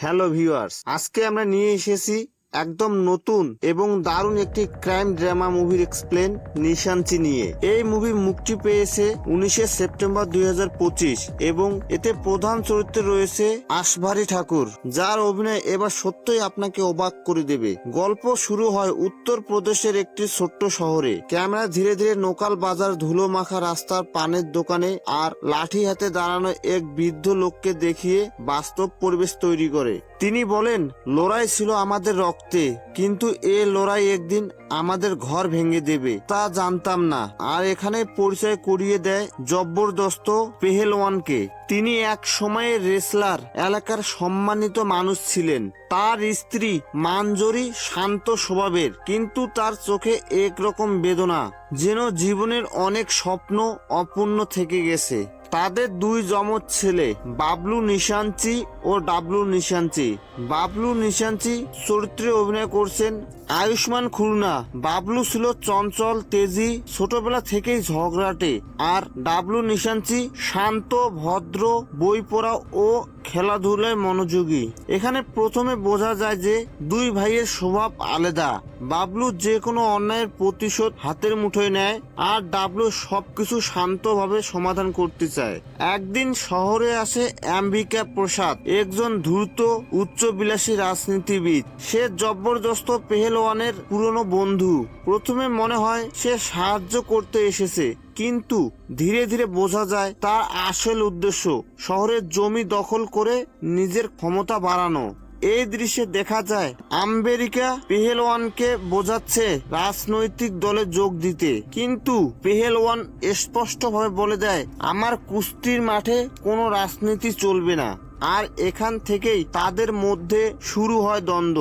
Hello viewers, আজকে আমরা নিয়ে এসেছি একদম নতুন এবং দারুণ একটি ক্রাইম ড্রামা মুভির এক্সপ্লেন নিশাঞ্চি নিয়ে। এই মুভি মুক্তি পেয়েছে 19 সেপ্টেম্বর 2025 এবং এতে প্রধান চরিত্রে রয়েছে আশভারী ঠাকুর, যার অভিনয় এবার সত্যই আপনাকে অবাক করে দেবে। গল্প শুরু হয় উত্তর প্রদেশের একটি ছোট্ট শহরে। ক্যামেরা ধীরে ধীরে নোকাল বাজার, ধুলো মাখা রাস্তার পানের দোকানে আর লাঠি হাতে দাঁড়ানো এক বৃদ্ধ লোককে দেখিয়ে বাস্তব পরিবেশ তৈরি করে। তিনি বলেন, লড়াই ছিল আমাদের রক্তে, কিন্তু এ লড়াই একদিন আমাদের ঘর ভেঙে দেবে তা জানতাম না। আর এখানে পরিচয় করিয়ে দেয় জবরদস্ত পেহেলওয়ানকে। তিনি এক সময়ের রেসলার, এলাকার সম্মানিত মানুষ ছিলেন। তার স্ত্রী মাঞ্জরি শান্ত স্বভাবের, কিন্তু তার চোখে একরকম বেদনা, যেন জীবনের অনেক স্বপ্ন অপূর্ণ থেকে গেছে। তাদের দুই যমজ ছেলে, বাবলু নিশাঞ্চি ও ডাবলু নিশাঞ্চি। বাবলু নিশাঞ্চি চরিত্রে অভিনয় করছেন আয়ুষ্মান খুরনা। বাবলু ছিল চঞ্চল, তেজি, ছোটবেলা থেকেই ঝগড়াটে। আর ডাবলু নিশাঞ্চি শান্ত, ভদ্র, বই পড়া ও খেলাধুলায় মনোযোগী। এখানে প্রথমে বোঝা যায় যে দুই ভাইয়ের স্বভাব আলাদা। বাবলু যে কোনো অন্যায়ের প্রতিশোধ হাতের মুঠোয় নেয়, আর ডাবলু সবকিছু শান্তভাবে সমাধান করতে চায়। একদিন শহরে আসে অ্যাম্বিকা প্রসাদ, একজন ধূর্ত উচ্চবিলাসী রাজনীতিবিদ। সে জবরদস্ত পেহেলওয়ানের পুরনো বন্ধু। প্রথমে মনে হয় সে সাহায্য করতে এসেছে, কিন্তু ধীরে ধীরে বোঝা যায় তার আসল উদ্দেশ্য শহরের জমি দখল করে নিজের ক্ষমতা বাড়ানো। এই দৃশ্যে দেখা যায় আম্বেরিকা পেহেলওয়ানকে বোঝাচ্ছে রাজনৈতিক দলে যোগ দিতে, কিন্তু পেহেলওয়ান স্পষ্টভাবে বলে দেয়, আমার কুস্তির মাঠে কোনো রাজনীতি চলবে না। আর এখান থেকেই তাদের মধ্যে শুরু হয় দ্বন্দ্ব।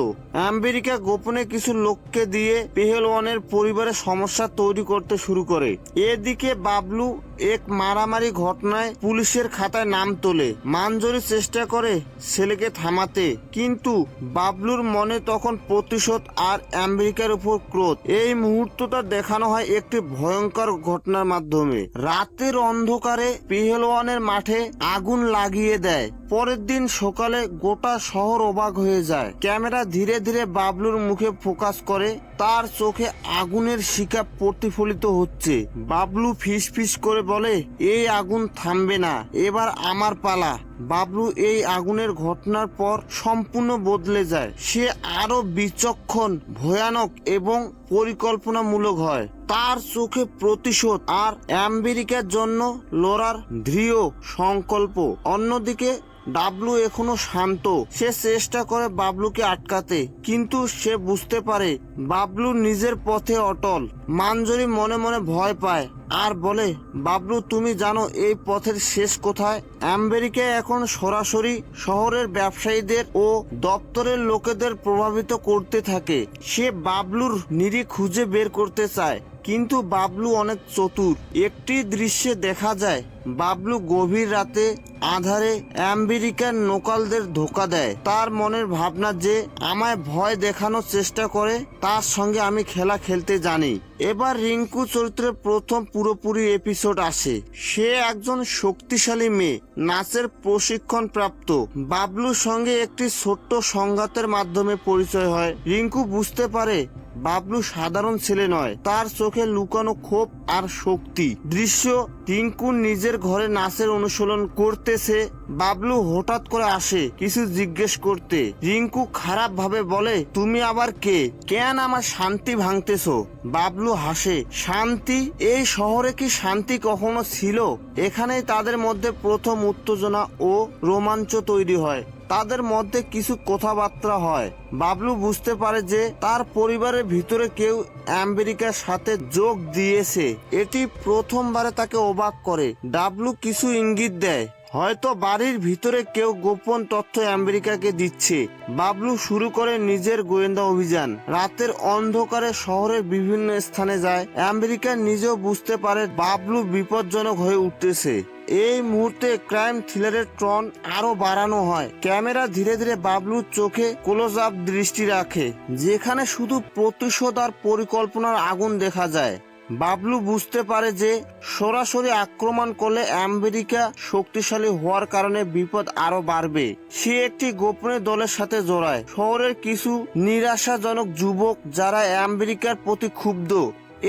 আমেরিকা গোপনে কিছু লোককে দিয়ে পেহেলওয়ানের পরিবারের সমস্যা তৈরি করতে শুরু করে। এদিকে বাবলু এক মারামারি ঘটনায় পুলিশের খাতায় নাম তোলে। মাঞ্জরি চেষ্টা করে ছেলেকে থামাতে, কিন্তু বাবলুর মনে তখন প্রতিশোধ আর আমেরিকার উপর ক্রোধ। এই মুহূর্তটা দেখানো হয় একটি ভয়ঙ্কর ঘটনার মাধ্যমে। রাতের অন্ধকারে পেহেলওয়ানের মাঠে আগুন লাগিয়ে দেয়। পরের দিন সকালে গোটা শহর অবাক হয়ে যায়। ক্যামেরা ধীরে ধীরে বাবলুর মুখে ফোকাস করে, তার চোখে আগুনের শিখা প্রতিফলিত হচ্ছে। বাবলু ফিস ফিস করে বলে, এই আগুন থামবে না, এবার আমার পালা। বাবলু এই আগুনের ঘটনার পর সম্পূর্ণ বদলে যায়। সে আরো বিচক্ষণ, ভয়ানক এবং পরিকল্পনামূলক হয়। তার চোখে প্রতিশোধ আর আমেরিকার জন্য লড়ার দৃঢ় সংকল্প। অন্যদিকে ডাবলু এখনো শান্ত। সে চেষ্টা করে বাবলুকে আটকাতে, কিন্তু সে বুঝতে পারে বাবলু নিজের পথে অটল। মাঞ্জরি মনে মনে ভয় পায় আর বলে, বাবলু তুমি জানো এই পথের শেষ কোথায়? আমেরিকা এখন সরাসরি শহরের ব্যবসায়ীদের ও দপ্তরের লোকেদের প্রভাবিত করতে থাকে। সে বাবলুর নিরি খুঁজে বের করতে চায়, কিন্তু বাবলু অনেক চতুর। একটি দৃশ্যে দেখা যায় বাবলু গভীর রাতে আধারে আমেরিকার নোকালদের ধোকা দেয়। তার মনের ভাবনা যে আমায় ভয় দেখানোর চেষ্টা করে, তার সঙ্গে আমি খেলা খেলতে জানি। এবার রিঙ্কু চরিত্রের প্রথম পুরোপুরি এপিসোড আসে। সে একজন শক্তিশালী মেয়ে, নাচের প্রশিক্ষণ প্রাপ্ত। বাবলুর সঙ্গে একটি ছোট্ট সংঘাতের মাধ্যমে পরিচয় হয়। রিঙ্কু বুঝতে পারে বাবলু সাধারণ ছেলে নয়, তার চোখে লুকানো ক্ষোভ আর শক্তি। দৃশ্য, রিঙ্কু নিজের ঘরে নাচের অনুশীলন করতেছে। বাবলু হঠাৎ করে আসে কিছু জিজ্ঞেস করতে। রিঙ্কু খারাপ ভাবে বলে, তুমি আবার কে? কেন আমার শান্তি ভাঙতেছো? বাবলু হাসে, শান্তি? এই শহরে কি শান্তি কখনো ছিল? এখানেই তাদের মধ্যে প্রথম উত্তেজনা ও রোমাঞ্চ তৈরি হয়। তাদের মধ্যে কিছু কথাবার্তা হয়। বাবলু বুঝতে পারে যে তার পরিবারের ভিতরে কেউ আমেরিকার সাথে যোগ দিয়েছে। এটি প্রথমবারে তাকে অবাক করে। ডাবলু কিছু ইঙ্গিত দেয়, হয়তো বাড়ির ভিতরে কেউ গোপন তথ্য আমেরিকাকে দিচ্ছে। বাবলু শুরু করে নিজের গোয়েন্দা অভিযান। রাতের অন্ধকারে শহরের বিভিন্ন স্থানে যায়। আমেরিকা নিজেও বুঝতে পারে বাবলু বিপজ্জনক হয়ে উঠতেছে। এই মুহূর্তে ক্রাইম থ্রিলারের টন আরো বাড়ানো হয়। ক্যামেরা ধীরে ধীরে বাবলুর চোখে ক্লোজ আপ দৃষ্টি রাখে, যেখানে শুধু প্রতিশোধ আর পরিকল্পনার আগুন দেখা যায়। বাবলু বুঝতে পারে যে সরাসরি আক্রমণ করলে আমেরিকা শক্তিশালী হওয়ার কারণে বিপদ আরো বাড়বে। সে একটি গোপনে দলের সাথে জড়ায়। শহরের কিছু নিরাশাজনক যুবক যারা আমেরিকার প্রতি ক্ষুব্ধ।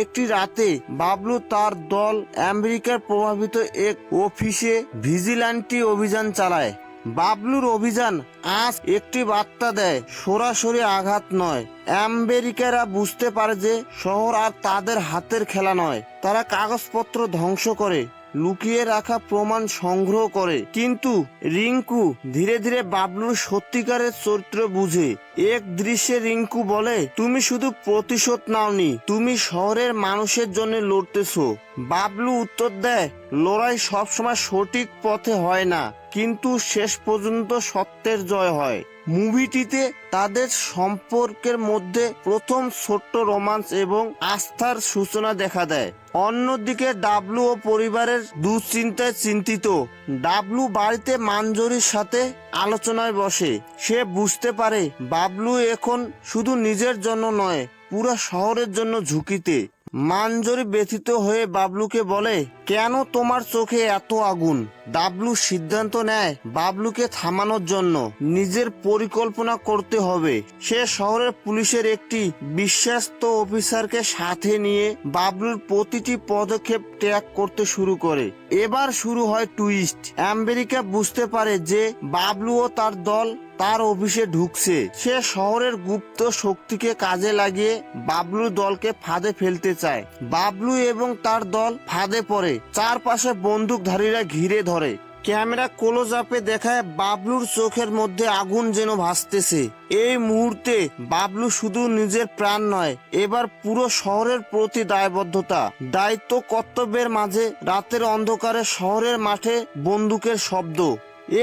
একটি রাতে বাবলু তার দল আমেরিকার প্রভাবিত এক অফিসে ভিজিল্যান্টি অভিযান চালায়। বাবলুর অভিযান আজ একটি বার্তা দেয়, সরাসরি আঘাত নয়। আমেরিকারা বুঝতে পারে যে শহর আর তাদের হাতের খেলা নয়। তারা কাগজপত্র ধ্বংস করে, লুকিয়ে রাখা প্রমাণ সংগ্রহ করে। কিন্তু রিঙ্কু ধীরে ধীরে বাবলুর সত্যিকারের চরিত্র বুঝে। এক দৃশ্যে রিঙ্কু বলে, তুমি শুধু প্রতিশোধ নাওনি, তুমি শহরের মানুষের জন্য লড়তেছো। বাবলু উত্তর দেয়, লড়াই সবসময় সঠিক পথে হয় না, কিন্তু শেষ পর্যন্ত সত্যের জয় হয়। মুভিটিতে তাদের সম্পর্কের মধ্যে প্রথম ছোট্ট রোমান্স এবং আস্থার সূচনা দেখা দেয়। অন্যদিকে ডাবলু ও পরিবারের দুশ্চিন্তায় চিন্তিত। ডাবলু বাড়িতে মাঞ্জরির সাথে আলোচনায় বসে। সে বুঝতে পারে বাবলু এখন শুধু নিজের জন্য নয়, পুরো শহরের জন্য ঝুঁকিতে। মাঞ্জরি ব্যথিত হয়ে বাবলুকে বলে, কেন তোমার চোখে এত আগুন? ডাবলু সিদ্ধান্ত নেয় বাবলুকে থামানোর জন্য নিজের পরিকল্পনা করতে হবে। সে শহরের পুলিশের একটি বিশ্বস্ত অফিসারকে সাথে নিয়ে বাবলুর প্রতিটি পদক্ষেপ ট্র্যাক করতে শুরু করে। এবার শুরু হয় টুইস্ট। আমেরিকা বুঝতে পারে যে বাবলু ও তার দল তার অফিসে ঢুকছে। সে শহরের গুপ্ত শক্তিকে কাজে লাগিয়ে বাবলুর দলকে ফাঁদে ফেলতে চায়। বাবলু এবং তার দল ফাঁদে পড়ে। চারপাশে বন্দুকধারীরা ঘিরে ধরে। ক্যামেরা ক্লোজ আপে দেখায় বাবলুর চোখের মধ্যে আগুন যেন ভাসতেছে। এই মুহূর্তে বাবলু শুধু নিজের প্রাণ নয়, এবার পুরো শহরের প্রতি দায়বদ্ধতা। দায়িত্ব কর্তব্যের মাঝে রাতের অন্ধকারে শহরের মাঠে বন্দুকের শব্দ,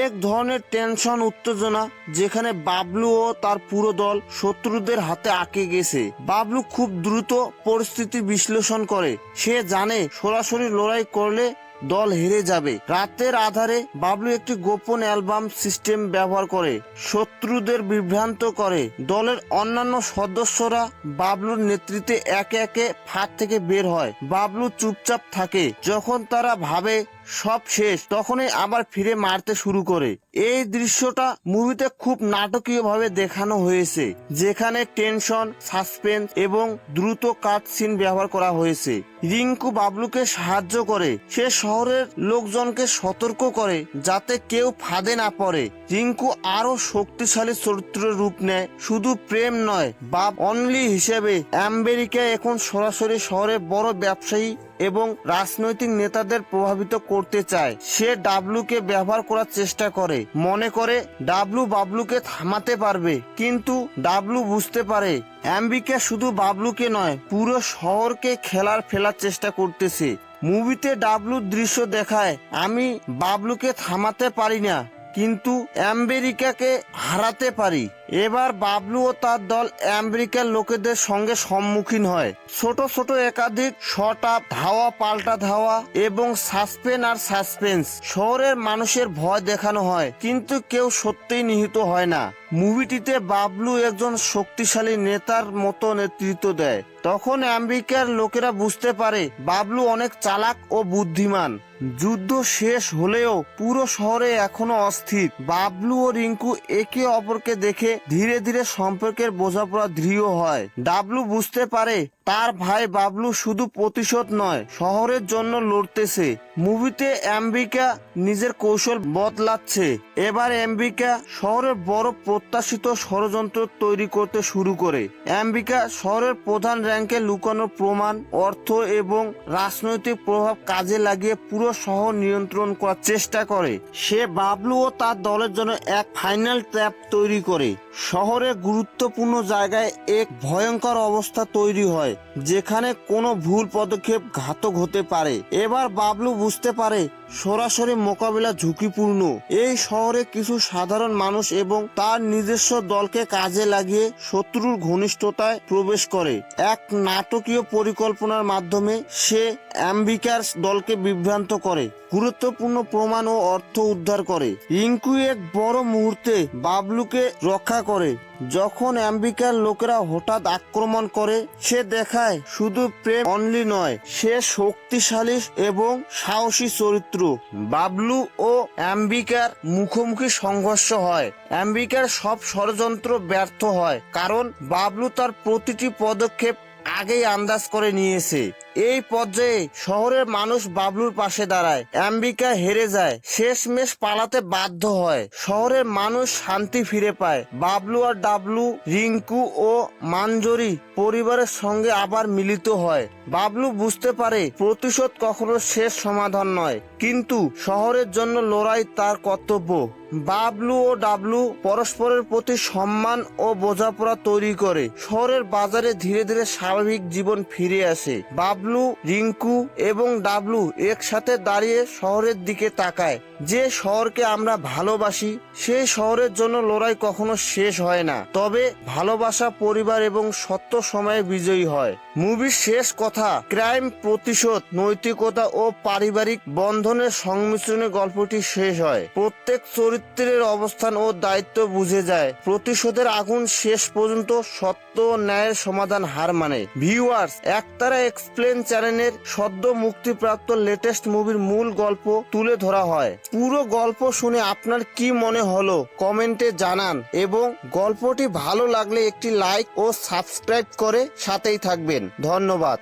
এক ধরনের টেনশন, উত্তেজনা, যেখানে বাবলু ও তার পুরো দল শত্রুদের হাতে আটকে গেছে। বাবলু খুব দ্রুত পরিস্থিতি বিশ্লেষণ করে। সে জানে সরাসরি লড়াই করলে দল হেরে যাবে। রাতের আধারে বাবলু একটি গোপন অ্যালবাম সিস্টেম ব্যবহার করে শত্রুদের বিভ্রান্ত করে। দলের অন্যান্য সদস্যরা বাবলুর নেতৃত্বে একে একে ফাঁদ থেকে বের হয়। বাবলু চুপচাপ থাকে। যখন তারা ভাবে সব শেষ, তখনই আবার ফিরে মারতে শুরু করে। এই দৃশ্যটা মুভিতে খুব নাটকীয় ভাবে দেখানো হয়েছে, যেখানে টেনশন, সাসপেন্স এবং দ্রুত কাট সিন ব্যবহার করা হয়েছে। রিঙ্কু বাবলুকে সাহায্য করে। সে শহরের লোকজনকে সতর্ক করে যাতে কেউ ফাঁদে না পড়ে। রিঙ্কু আরো শক্তিশালী চরিত্রের রূপ নেয়, শুধু প্রেম নয়, বাব অনলি হিসেবে। আমেরিকা এখন সরাসরি শহরে বড় ব্যবসায়ী এবং রাজনৈতিক নেতাদের প্রভাবিত করতে চায়। সে ডাবলুকে ব্যবহার করার চেষ্টা করে, মনে করে ডাবলু বাবলুকে থামাতে পারবে। কিন্তু ডাবলু বুঝতে পারে আমেরিকা শুধু বাবলুকে নয়, পুরো শহরকে ফেলার চেষ্টা করতেছে। মুভিতে ডাবলুর দৃশ্য দেখায়, আমি বাবলুকে থামাতে পারি না, কিন্তু আমেরিকাকে হারাতে পারি। এবার বাবলু ও তার দল আমেরিকার লোকেদের সঙ্গে সম্মুখীন হয়। ছোট ছোট একাধিক শট আপ, ধাওয়া পাল্টা ধাওয়া এবং সাসপেন্স। শহরের মানুষের ভয় দেখানো হয়, কিন্তু কেউ সত্যিই নিহত হয় না। মুভিটিতে বাবলু একজন শক্তিশালী নেতার মতো নেতৃত্ব দেয়। তখন আমেরিকার লোকেরা বুঝতে পারে বাবলু অনেক চালাক ও বুদ্ধিমান। যুদ্ধ শেষ হলেও পুরো শহরে এখনো অস্থির। বাবলু ও রিঙ্কু একে অপরকে দেখে ধীরে ধীরে সম্পর্কের বোঝাপড়া দৃঢ় হয়। ডাবলু বুঝতে পারে তার ভাই বাবলু শুধু প্রতিশোধ নয়, শহরের জন্য লড়তেছে। মুভিতে আমেরিকা নিজের কৌশল বদলাচ্ছে। এবার আমেরিকা শহরের বড় প্রত্যাশিত ষড়যন্ত্র তৈরি করতে শুরু করে। আমেরিকা শহরের প্রধান র্যাঙ্কে লুকানো প্রমাণ, অর্থ এবং রাজনৈতিক প্রভাব কাজে লাগিয়ে পুরো শহর নিয়ন্ত্রণ করার চেষ্টা করে। সে বাবলু ও তার দলের জন্য এক ফাইনাল ট্র্যাপ তৈরি করে। শহরের গুরুত্বপূর্ণ জায়গায় এক ভয়ঙ্কর অবস্থা তৈরি হয়, যেখানে কোনো ভুল পদক্ষেপ ঘাতক হতে পারে। এবার বাবলু বুঝতে পারে সরাসরি মোকাবিলা ঝুঁকিপূর্ণ। এই শহরে কিছু সাধারণ মানুষ এবং তার নিজস্ব দলকে কাজে লাগিয়ে শত্রুর ঘনিষ্ঠতায় প্রবেশ করে। এক নাটকীয় পরিকল্পনার মাধ্যমে সে আমেরিকার দলকে বিভ্রান্ত করে। গুরুত্বপূর্ণ প্রমাণ ও অর্থ উদ্ধার করে। রিঙ্কু এক বড় মুহূর্তে বাবলুকে রক্ষা করে। যখন আম্বিকার লোকেরা হঠাৎ আক্রমণ করে, সে দেখায় শুধু প্রেম অনলি নয়, সে শক্তিশালী এবং সাহসী চরিত্র। বাবলু ও আম্বিকার মুখোমুখি সংঘর্ষ হয়। আম্বিকার সব ষড়যন্ত্র ব্যর্থ হয়, কারণ বাবলু তার প্রতিটি পদক্ষেপ আগেই আন্দাজ করে নিয়েছে। এই পর্যায়ে শহরের মানুষ বাবলুর পাশে দাঁড়ায়। আম্বিকা হেরে যায়, শেষমেশ পালাতে বাধ্য হয়। শহরের মানুষ শান্তি ফিরে পায়। বাবলু আর ডাবলু, রিঙ্কু ও মাঞ্জরি পরিবারের সঙ্গে আবার মিলিত হয়। বাবলু বুঝতে পারে প্রতিশোধ কখনো শেষ সমাধান নয়, কিন্তু শহরের জন্য লড়াই তার কর্তব্য। বাবলু ও ডাবলু পরস্পরের প্রতি সম্মান ও বোঝাপড়া তৈরি করে। শহরের বাজারে ধীরে ধীরে স্বাভাবিক জীবন ফিরে আসে। বাবলু, রিঙ্কু এবং ডাবলু একসাথে দাঁড়িয়ে শহরের দিকে তাকায়। যে শহরকে আমরা ভালোবাসি, সেই শহরের জন্য লড়াই কখনো শেষ হয় না, তবে ভালোবাসা, পরিবার এবং সত্য সময়ে বিজয়ী হয়। মুভির শেষ কথা, ক্রাইম, প্রতিশোধ, নৈতিকতা ও পারিবারিক বন্ধনের সংমিশ্রণে গল্পটি শেষ হয়। প্রত্যেক চরিত্রের অবস্থান ও দায়িত্ব বুঝে যায়। প্রতিশোধের আগুন শেষ পর্যন্ত সত্য ও ন্যায়ের সমাধান হার মানে। ভিউয়ার্স, একতারা এক্সপ্লেন চ্যানেলের সদ্য মুক্তিপ্রাপ্ত লেটেস্ট মুভির মূল গল্প তুলে ধরা হয়। পুরো গল্প শুনে আপনার কি মনে হলো কমেন্টে জানান, এবং গল্পটি ভালো লাগলে একটি লাইক ও সাবস্ক্রাইব করে সাথেই থাকবেন। ধন্যবাদ।